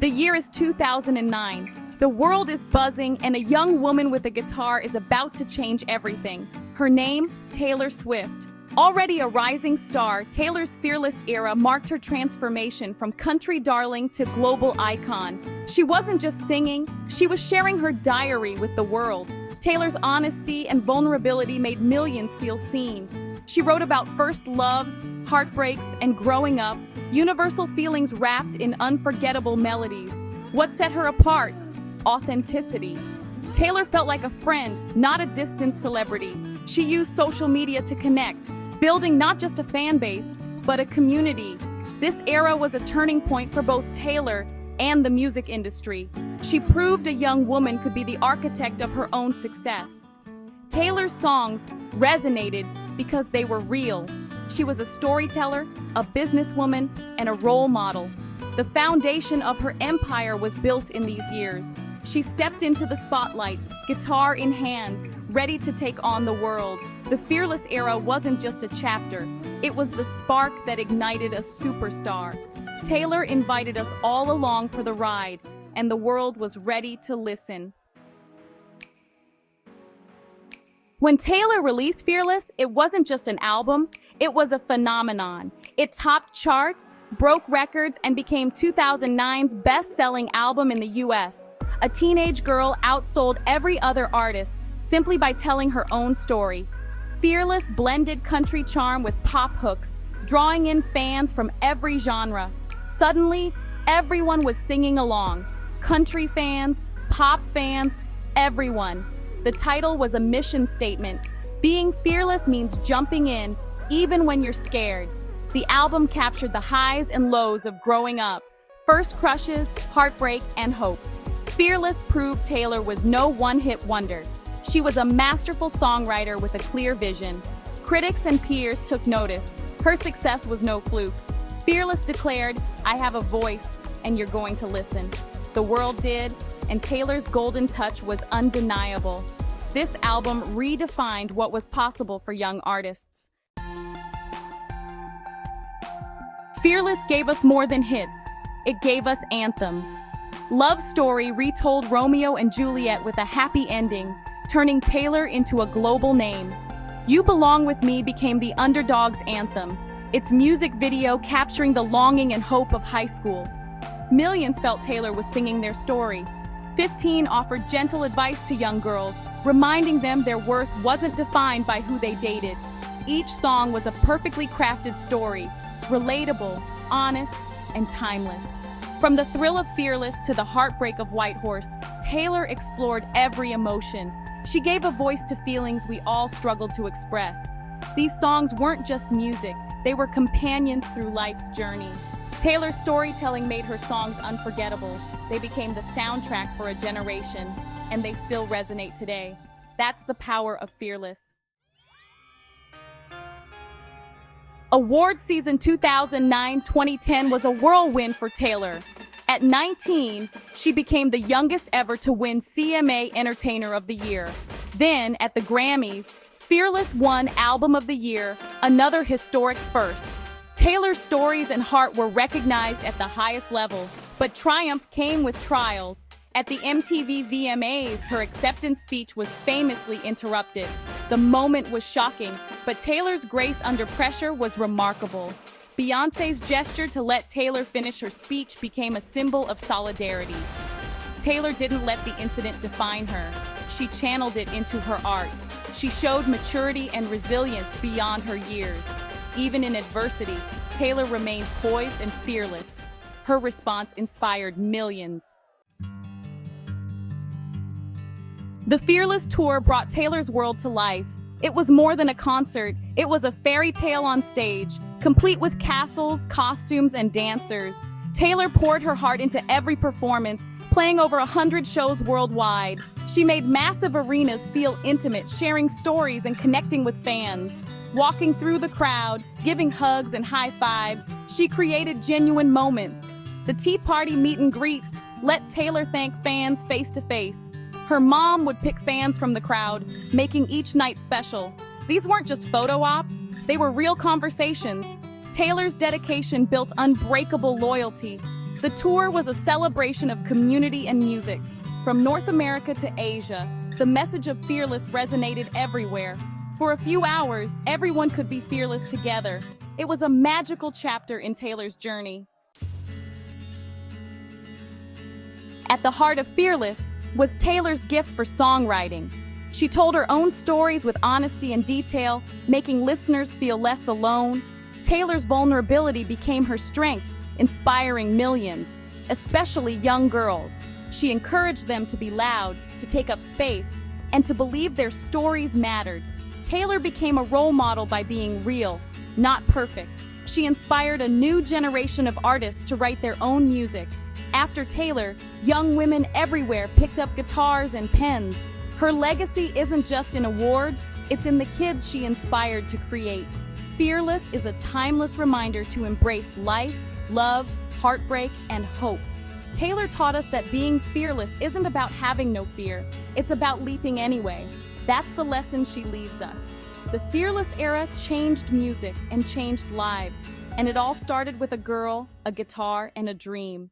The year is 2009. The world is buzzing, and a young woman with a guitar is about to change everything. Her name, Taylor Swift. Already a rising star, Taylor's Fearless era marked her transformation from country darling to global icon. She wasn't just singing, she was sharing her diary with the world. Taylor's honesty and vulnerability made millions feel seen. She wrote about first loves, heartbreaks, and growing up, universal feelings wrapped in unforgettable melodies. What set her apart? Authenticity. Taylor felt like a friend, not a distant celebrity. She used social media to connect, building not just a fan base, but a community. This era was a turning point for both Taylor and the music industry. She proved a young woman could be the architect of her own success. Taylor's songs resonated because they were real. She was a storyteller, a businesswoman, and a role model. The foundation of her empire was built in these years. She stepped into the spotlight, guitar in hand, ready to take on the world. The Fearless era wasn't just a chapter, it was the spark that ignited a superstar. Taylor invited us all along for the ride, and the world was ready to listen. When Taylor released Fearless, it wasn't just an album, it was a phenomenon. It topped charts, broke records, and became 2009's best-selling album in the US. A teenage girl outsold every other artist simply by telling her own story. Fearless blended country charm with pop hooks, drawing in fans from every genre. Suddenly, everyone was singing along. Country fans, pop fans, everyone. The title was a mission statement. Being fearless means jumping in, even when you're scared. The album captured the highs and lows of growing up, first crushes, heartbreak, and hope. Fearless proved Taylor was no one-hit wonder. She was a masterful songwriter with a clear vision. Critics and peers took notice. Her success was no fluke. Fearless declared, "I have a voice, and you're going to listen." The world did, and Taylor's golden touch was undeniable. This album redefined what was possible for young artists. Fearless gave us more than hits. It gave us anthems. Love Story retold Romeo and Juliet with a happy ending, turning Taylor into a global name. You Belong With Me became the underdog's anthem, its music video capturing the longing and hope of high school. Millions felt Taylor was singing their story. 15 offered gentle advice to young girls, reminding them their worth wasn't defined by who they dated. Each song was a perfectly crafted story, relatable, honest, and timeless. From the thrill of Fearless to the heartbreak of Whitehorse, Taylor explored every emotion. She gave a voice to feelings we all struggled to express. These songs weren't just music, they were companions through life's journey. Taylor's storytelling made her songs unforgettable. They became the soundtrack for a generation, and they still resonate today. That's the power of Fearless. Award season 2009-2010 was a whirlwind for Taylor. At 19, she became the youngest ever to win CMA Entertainer of the Year. Then, at the Grammys, Fearless won Album of the Year, another historic first. Taylor's stories and heart were recognized at the highest level, but triumph came with trials. At the MTV VMAs, her acceptance speech was famously interrupted. The moment was shocking, but Taylor's grace under pressure was remarkable. Beyoncé's gesture to let Taylor finish her speech became a symbol of solidarity. Taylor didn't let the incident define her. She channeled it into her art. She showed maturity and resilience beyond her years. Even in adversity, Taylor remained poised and fearless. Her response inspired millions. The Fearless Tour brought Taylor's world to life. It was more than a concert, it was a fairy tale on stage, complete with castles, costumes, and dancers. Taylor poured her heart into every performance, playing over 100 shows worldwide. She made massive arenas feel intimate, sharing stories and connecting with fans. Walking through the crowd, giving hugs and high fives, she created genuine moments. The Tea Party meet and greets let Taylor thank fans face to face. Her mom would pick fans from the crowd, making each night special. These weren't just photo ops, they were real conversations. Taylor's dedication built unbreakable loyalty. The tour was a celebration of community and music. From North America to Asia, the message of Fearless resonated everywhere. For a few hours, everyone could be fearless together. It was a magical chapter in Taylor's journey. At the heart of Fearless was Taylor's gift for songwriting. She told her own stories with honesty and detail, making listeners feel less alone. Taylor's vulnerability became her strength, inspiring millions, especially young girls. She encouraged them to be loud, to take up space, and to believe their stories mattered. Taylor became a role model by being real, not perfect. She inspired a new generation of artists to write their own music. After Taylor, young women everywhere picked up guitars and pens. Her legacy isn't just in awards, it's in the kids she inspired to create. Fearless is a timeless reminder to embrace life, love, heartbreak, and hope. Taylor taught us that being fearless isn't about having no fear, it's about leaping anyway. That's the lesson she leaves us. The Fearless era changed music and changed lives, and it all started with a girl, a guitar, and a dream.